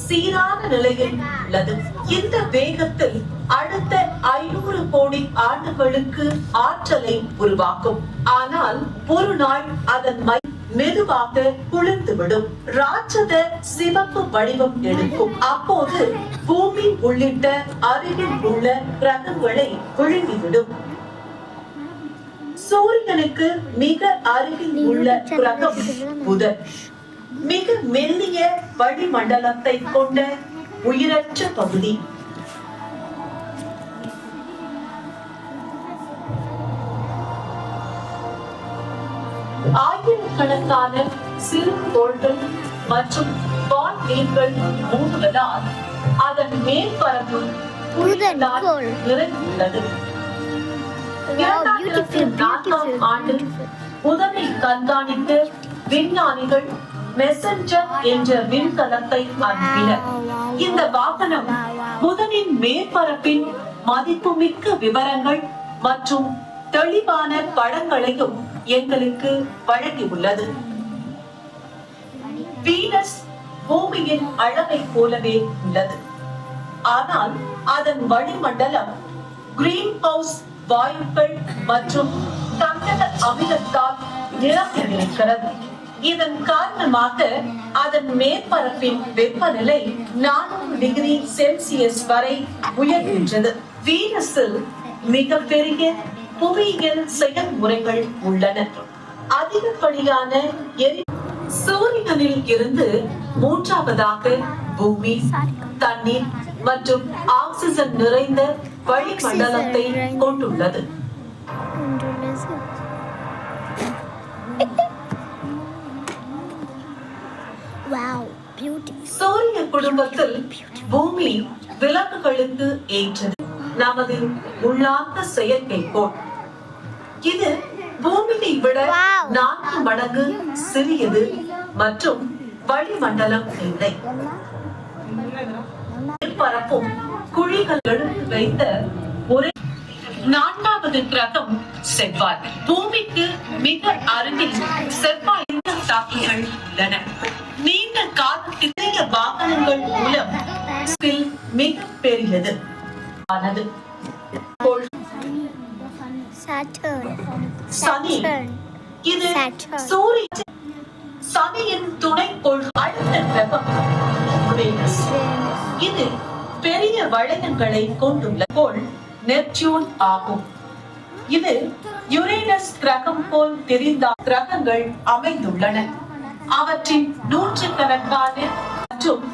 சீரான நிலையில் உள்ளது. இந்த வேகத்தில் அடுத்த 500 கோடி ஆண்டுகளுக்கு ஆற்றலை உருவாக்கும். ஆனால் ஒரு நாள் அதன் மெதுவாக குளிர்ந்துவிடும். ராட்சத சிவப்பு வடிவம் எடுக்கும். அப்போது பூமி உள்ளிட்ட அருகில் உள்ள கிரகங்களை விழுங்கிவிடும். சூரியனுக்கு மிக அருகில் உள்ள கிரகம் புதன். மிக மெல்லிய வளிமண்டலத்தை கொண்ட உயிரற்ற பகுதி. ஆயிரக்கணக்கான சிறு கோள்கள் மற்றும் வான்வீல்கள் மூடுவதால் அதன் மேற்பரப்பு நிறைந்துள்ளது. 2004ஆம் ஆண்டில் புதனை கண்காணிக்க விஞ்ஞானிகள் மெசஞ்சர் என்ற விண்கலத்தை அனுப்பினர். இந்த வாகனம் புதனின் மேற்பரப்பின் மதிப்புமிக்க விவரங்கள் மற்றும் தெளிவான படங்களையும் எங்களுக்கு வழங்கியுள்ளது. வீனஸ் பூமியின் அழகை போலவே உள்ளது. ஆனால் அதன் வளிமண்டலம் கிரீன் ஹவுஸ் வாயுக்கள் மற்றும் கந்தக அமிலத்தால் நிரம்பியிருக்கிறது. இதன் காரணமாக அதன் மேற்பரப்பின் வெப்பநிலை 400 டிகிரி செல்சியஸ் வரை உயர்கின்றது. வீனஸில் மிகப்பெரிய புவியியல் செயல்முறைகள் உள்ளன. அதிகப்படியான சூரியனில் இருந்து மூன்றாவதாக பூமி தண்ணீர் மற்றும் ஆக்சிஜன் நிறைந்த வளிமண்டலத்தை கொண்டுள்ளது. சூரிய குடும்பத்தில் பூமி விலங்குகளுக்கு ஏற்றது. நமது உள்ளார்ந்த செயற்கைக்கோள். இது பூமியை விட 4 மடங்கு சிறியது மற்றும் வளிமண்டலம் இல்லை. பரப்பும் குழிகள் எடுத்து வைத்த ஒரு 4வது கிரகம் செவ்வாய். பூமிக்கு மிக அருகில் செவ்வாய் தாக்கிகள் உள்ளன. நீண்ட காலத்திய வாகனங்கள் மூலம் மிக பெரியது ஆனது. சனி. இது சனியின் துணைக்கோள். அடுத்த கிரகம் யுரேனஸ். இது பெரிய வளையங்களை கொண்டுள்ள கோள் நெப்டியூன் ஆகும். இது யுரேனஸ் கிரகம் போல் தெரிந்த கிரகங்கள் அமைந்துள்ளன. அவற்றின் நூற்றுக்கணக்கான மற்றும்